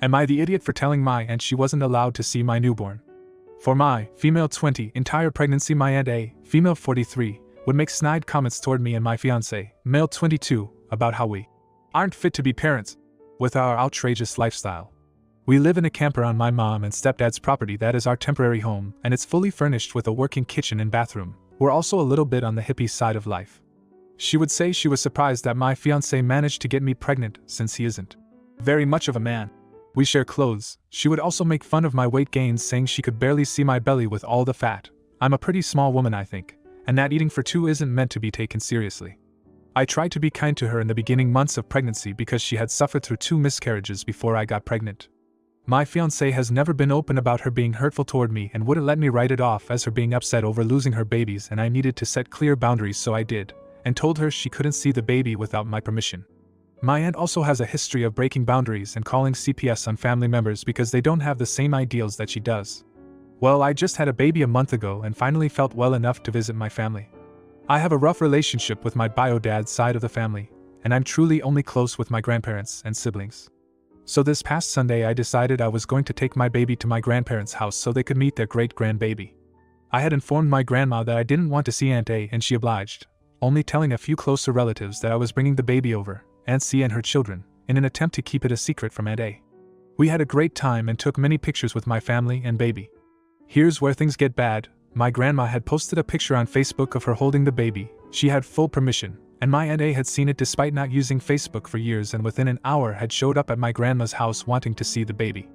Am I the idiot for telling my aunt she wasn't allowed to see my newborn? For my, female 20, entire pregnancy, my Aunt A, female 43, would make snide comments toward me and my fiancé, male 22, about how we aren't fit to be parents with our outrageous lifestyle. We live in a camper on my mom and stepdad's property that is our temporary home, and it's fully furnished with a working kitchen and bathroom. We're also a little bit on the hippie side of life. She would say she was surprised that my fiancé managed to get me pregnant since he isn't very much of a man. We share clothes. She would also make fun of my weight gains, saying she could barely see my belly with all the fat. I'm a pretty small woman, I think, and that eating for two isn't meant to be taken seriously. I tried to be kind to her in the beginning months of pregnancy because she had suffered through 2 miscarriages before I got pregnant. My fiancé has never been open about her being hurtful toward me and wouldn't let me write it off as her being upset over losing her babies, and I needed to set clear boundaries, so I did, and told her she couldn't see the baby without my permission. My aunt also has a history of breaking boundaries and calling CPS on family members because they don't have the same ideals that she does. Well, I just had a baby a month ago and finally felt well enough to visit my family. I have a rough relationship with my bio-dad's side of the family, and I'm truly only close with my grandparents and siblings. So this past Sunday I decided I was going to take my baby to my grandparents' house so they could meet their great-grandbaby. I had informed my grandma that I didn't want to see Aunt A, and she obliged, only telling a few closer relatives that I was bringing the baby over, Aunt C and her children, in an attempt to keep it a secret from Aunt A. We had a great time and took many pictures with my family and baby. Here's where things get bad. My grandma had posted a picture on Facebook of her holding the baby. She had full permission, and my Aunt A had seen it despite not using Facebook for years, and within an hour had showed up at my grandma's house wanting to see the baby.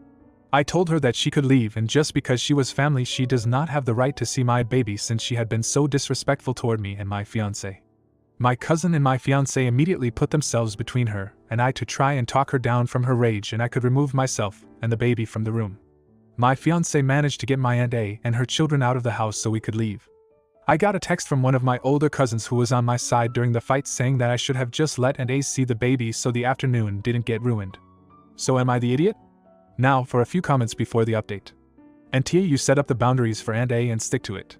I told her that she could leave, and just because she was family she does not have the right to see my baby since she had been so disrespectful toward me and my fiancé. My cousin and my fiancé immediately put themselves between her and I to try and talk her down from her rage, and I could remove myself and the baby from the room. My fiancé managed to get my Aunt A and her children out of the house so we could leave. I got a text from one of my older cousins who was on my side during the fight saying that I should have just let Aunt A see the baby so the afternoon didn't get ruined. So am I the idiot? Now for a few comments before the update. Auntie, you set up the boundaries for Aunt A and stick to it.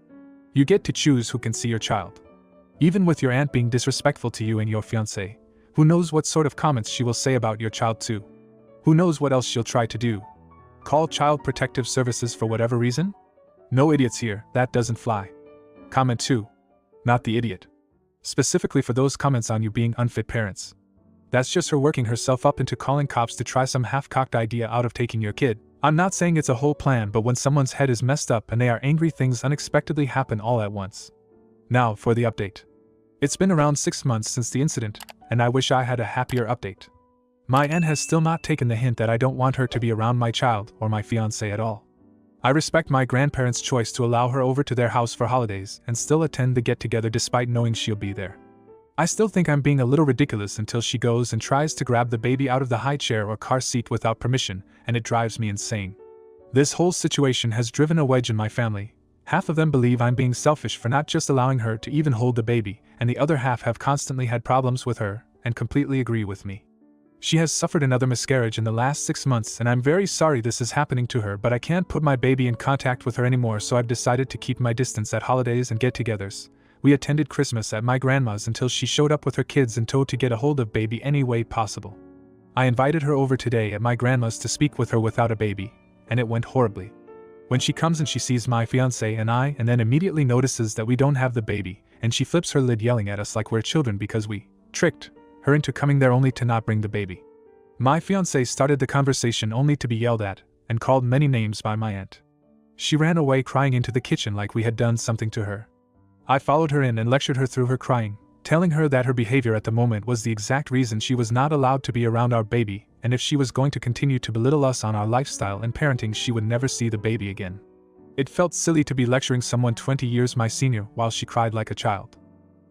You get to choose who can see your child. Even with your aunt being disrespectful to you and your fiancé, who knows what sort of comments she will say about your child too? Who knows what else she'll try to do? Call Child Protective Services for whatever reason? No idiots here, that doesn't fly. Comment 2. Not the idiot. Specifically for those comments on you being unfit parents. That's just her working herself up into calling cops to try some half-cocked idea out of taking your kid. I'm not saying it's a whole plan, but when someone's head is messed up and they are angry, things unexpectedly happen all at once. Now for the update. It's been around 6 months since the incident, and I wish I had a happier update. My aunt has still not taken the hint that I don't want her to be around my child or my fiancé at all. I respect my grandparents' choice to allow her over to their house for holidays and still attend the get-together despite knowing she'll be there. I still think I'm being a little ridiculous until she goes and tries to grab the baby out of the high chair or car seat without permission, and it drives me insane. This whole situation has driven a wedge in my family. Half of them believe I'm being selfish for not just allowing her to even hold the baby, and the other half have constantly had problems with her and completely agree with me. She has suffered another miscarriage in the last 6 months, and I'm very sorry this is happening to her, but I can't put my baby in contact with her anymore, so I've decided to keep my distance at holidays and get-togethers. We attended Christmas at my grandma's until she showed up with her kids and told to get a hold of baby any way possible. I invited her over today at my grandma's to speak with her without a baby, and it went horribly. When she comes and she sees my fiancé and I, and then immediately notices that we don't have the baby, and she flips her lid yelling at us like we're children because we tricked her into coming there only to not bring the baby. My fiancé started the conversation only to be yelled at and called many names by my aunt. She ran away crying into the kitchen like we had done something to her. I followed her in and lectured her through her crying, telling her that her behavior at the moment was the exact reason she was not allowed to be around our baby, and if she was going to continue to belittle us on our lifestyle and parenting, she would never see the baby again. It felt silly to be lecturing someone 20 years my senior while she cried like a child.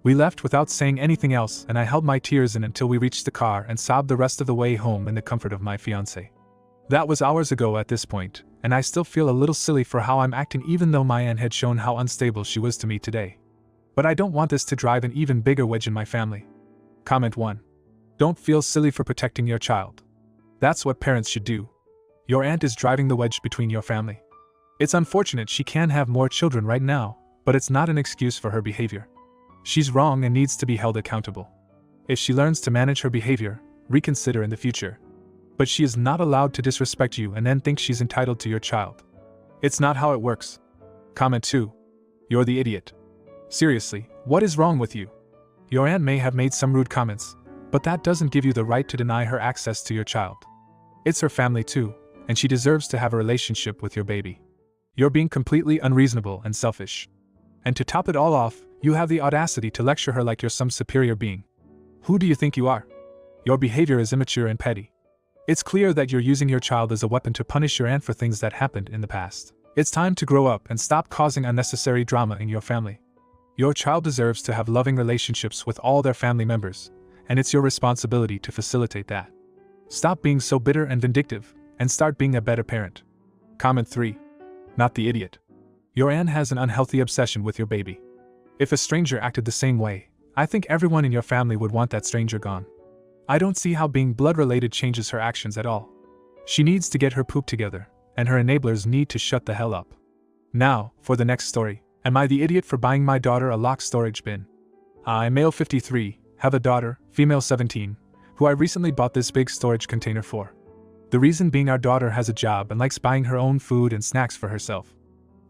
We left without saying anything else, and I held my tears in until we reached the car and sobbed the rest of the way home in the comfort of my fiancé. That was hours ago at this point, and I still feel a little silly for how I'm acting, even though my aunt had shown how unstable she was to me today. But I don't want this to drive an even bigger wedge in my family. Comment 1. Don't feel silly for protecting your child. That's what parents should do. Your aunt is driving the wedge between your family. It's unfortunate she can't have more children right now, but it's not an excuse for her behavior. She's wrong and needs to be held accountable. If she learns to manage her behavior, reconsider in the future. But she is not allowed to disrespect you and then think she's entitled to your child. It's not how it works. Comment 2. You're the idiot. Seriously, what is wrong with you? Your aunt may have made some rude comments, but that doesn't give you the right to deny her access to your child. It's her family too, and she deserves to have a relationship with your baby. You're being completely unreasonable and selfish. And to top it all off, you have the audacity to lecture her like you're some superior being. Who do you think you are? Your behavior is immature and petty. It's clear that you're using your child as a weapon to punish your aunt for things that happened in the past. It's time to grow up and stop causing unnecessary drama in your family. Your child deserves to have loving relationships with all their family members, and it's your responsibility to facilitate that. Stop being so bitter and vindictive, and start being a better parent. Comment 3. Not the idiot. Your aunt has an unhealthy obsession with your baby. If a stranger acted the same way, I think everyone in your family would want that stranger gone. I don't see how being blood-related changes her actions at all. She needs to get her poop together, and her enablers need to shut the hell up. Now, for the next story. Am I the idiot for buying my daughter a locked storage bin? I, male 53, have a daughter, female 17, who I recently bought this big storage container for. The reason being our daughter has a job and likes buying her own food and snacks for herself.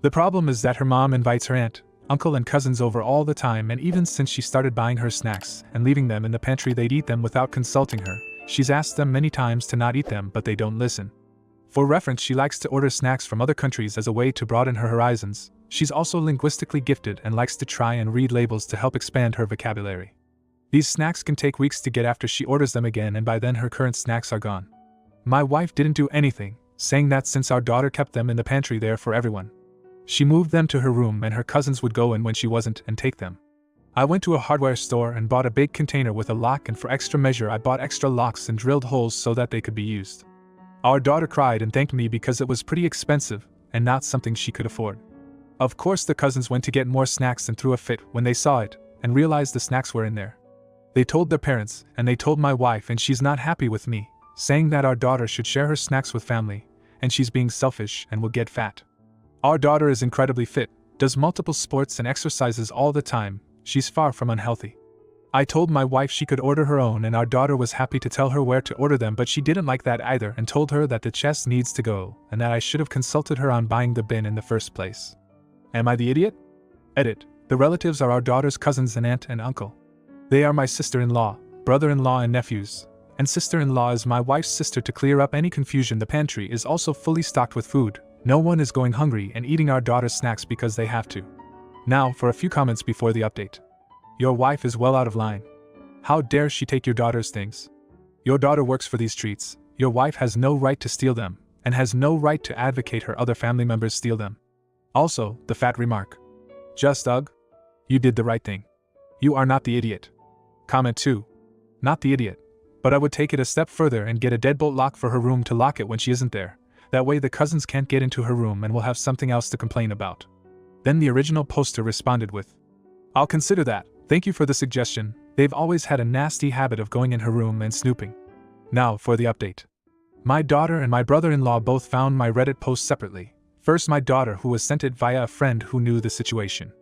The problem is that her mom invites her aunt, uncle and cousins over all the time, and even since she started buying her snacks and leaving them in the pantry, they'd eat them without consulting her. She's asked them many times to not eat them, but they don't listen. For reference, she likes to order snacks from other countries as a way to broaden her horizons. She's also linguistically gifted and likes to try and read labels to help expand her vocabulary. These snacks can take weeks to get after she orders them again, and by then her current snacks are gone. My wife didn't do anything, saying that since our daughter kept them in the pantry there for everyone. She moved them to her room and her cousins would go in when she wasn't and take them. I went to a hardware store and bought a big container with a lock, and for extra measure I bought extra locks and drilled holes so that they could be used. Our daughter cried and thanked me because it was pretty expensive and not something she could afford. Of course, the cousins went to get more snacks and threw a fit when they saw it and realized the snacks were in there. They told their parents, and they told my wife, and she's not happy with me, saying that our daughter should share her snacks with family, and she's being selfish and will get fat. Our daughter is incredibly fit, does multiple sports and exercises all the time. She's far from unhealthy. I told my wife she could order her own, and our daughter was happy to tell her where to order them, but she didn't like that either and told her that the chest needs to go and that I should have consulted her on buying the bin in the first place. Am I the idiot? Edit. The relatives are our daughter's cousins and aunt and uncle. They are my sister-in-law, brother-in-law and nephews, and sister-in-law is my wife's sister. To clear up any confusion, the pantry is also fully stocked with food. No one is going hungry and eating our daughter's snacks because they have to. Now for a few comments before the update. Your wife is well out of line. How dare she take your daughter's things? Your daughter works for these treats. Your wife has no right to steal them, and has no right to advocate her other family members steal them. Also, the fat remark. Just ugh. You did the right thing. You are not the idiot. Comment 2. Not the idiot. But I would take it a step further and get a deadbolt lock for her room to lock it when she isn't there. That way the cousins can't get into her room and will have something else to complain about. Then the original poster responded with, I'll consider that. Thank you for the suggestion. They've always had a nasty habit of going in her room and snooping. Now for the update. My daughter and my brother-in-law both found my Reddit post separately. First, my daughter, who was sent it via a friend who knew the situation.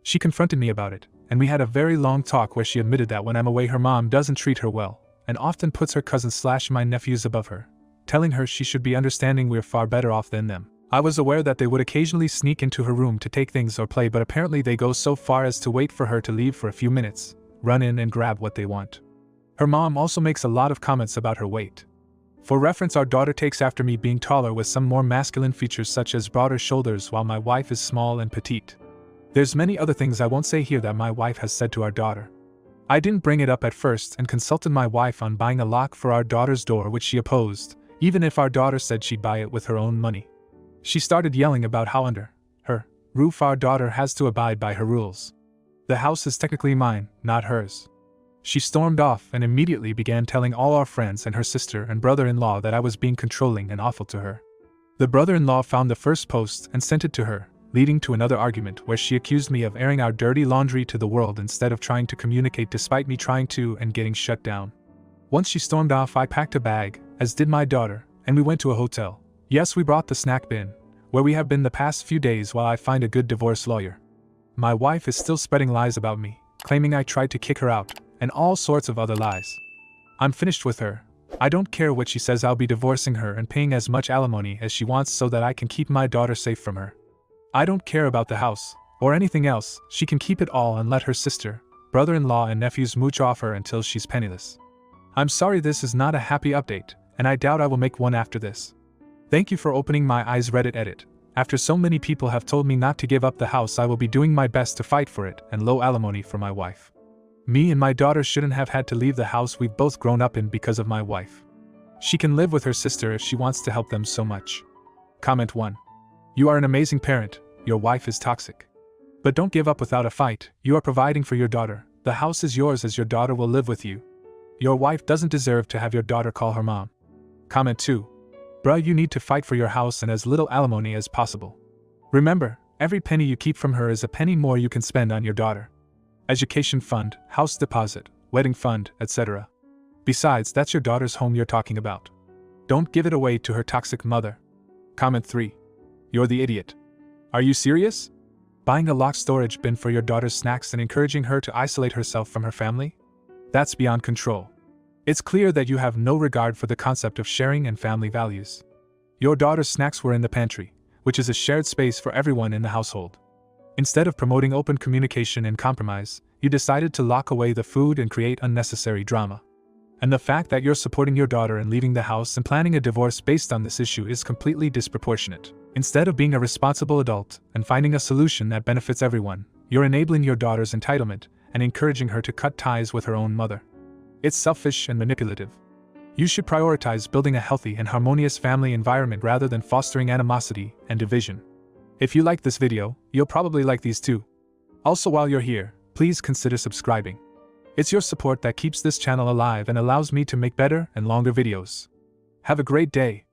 She confronted me about it, and we had a very long talk where she admitted that when I'm away her mom doesn't treat her well, and often puts her cousins/my nephews above her, telling her she should be understanding we're far better off than them. I was aware that they would occasionally sneak into her room to take things or play, but apparently they go so far as to wait for her to leave for a few minutes, run in and grab what they want. Her mom also makes a lot of comments about her weight. For reference, our daughter takes after me, being taller with some more masculine features such as broader shoulders, while my wife is small and petite. There's many other things I won't say here that my wife has said to our daughter. I didn't bring it up at first and consulted my wife on buying a lock for our daughter's door, which she opposed, even if our daughter said she'd buy it with her own money. She started yelling about how under her roof our daughter has to abide by her rules. The house is technically mine, not hers. She stormed off and immediately began telling all our friends and her sister and brother-in-law that I was being controlling and awful to her. The brother-in-law found the first post and sent it to her, leading to another argument where she accused me of airing our dirty laundry to the world instead of trying to communicate, despite me trying to and getting shut down. Once she stormed off, I packed a bag, as did my daughter, and we went to a hotel. Yes, we brought the snack bin, where we have been the past few days while I find a good divorce lawyer. My wife is still spreading lies about me, claiming I tried to kick her out, and all sorts of other lies. I'm finished with her, I don't care what she says, I'll be divorcing her and paying as much alimony as she wants so that I can keep my daughter safe from her. I don't care about the house, or anything else, she can keep it all and let her sister, brother-in-law and nephews mooch off her until she's penniless. I'm sorry this is not a happy update, and I doubt I will make one after this. Thank you for opening my eyes. Reddit edit. After so many people have told me not to give up the house, I will be doing my best to fight for it and low alimony for my wife. Me and my daughter shouldn't have had to leave the house we've both grown up in because of my wife. She can live with her sister if she wants to help them so much. Comment 1. You are an amazing parent, your wife is toxic. But don't give up without a fight, you are providing for your daughter, the house is yours as your daughter will live with you. Your wife doesn't deserve to have your daughter call her mom. Comment 2. Bruh, you need to fight for your house and as little alimony as possible. Remember, every penny you keep from her is a penny more you can spend on your daughter. Education fund, house deposit, wedding fund, etc. Besides, that's your daughter's home you're talking about. Don't give it away to her toxic mother. Comment 3. You're the idiot. Are you serious? Buying a locked storage bin for your daughter's snacks and encouraging her to isolate herself from her family? That's beyond control. It's clear that you have no regard for the concept of sharing and family values. Your daughter's snacks were in the pantry, which is a shared space for everyone in the household. Instead of promoting open communication and compromise, you decided to lock away the food and create unnecessary drama. And the fact that you're supporting your daughter and leaving the house and planning a divorce based on this issue is completely disproportionate. Instead of being a responsible adult and finding a solution that benefits everyone, you're enabling your daughter's entitlement and encouraging her to cut ties with her own mother. It's selfish and manipulative. You should prioritize building a healthy and harmonious family environment rather than fostering animosity and division. If you like this video, you'll probably like these too. Also, while you're here, please consider subscribing. It's your support that keeps this channel alive and allows me to make better and longer videos. Have a great day.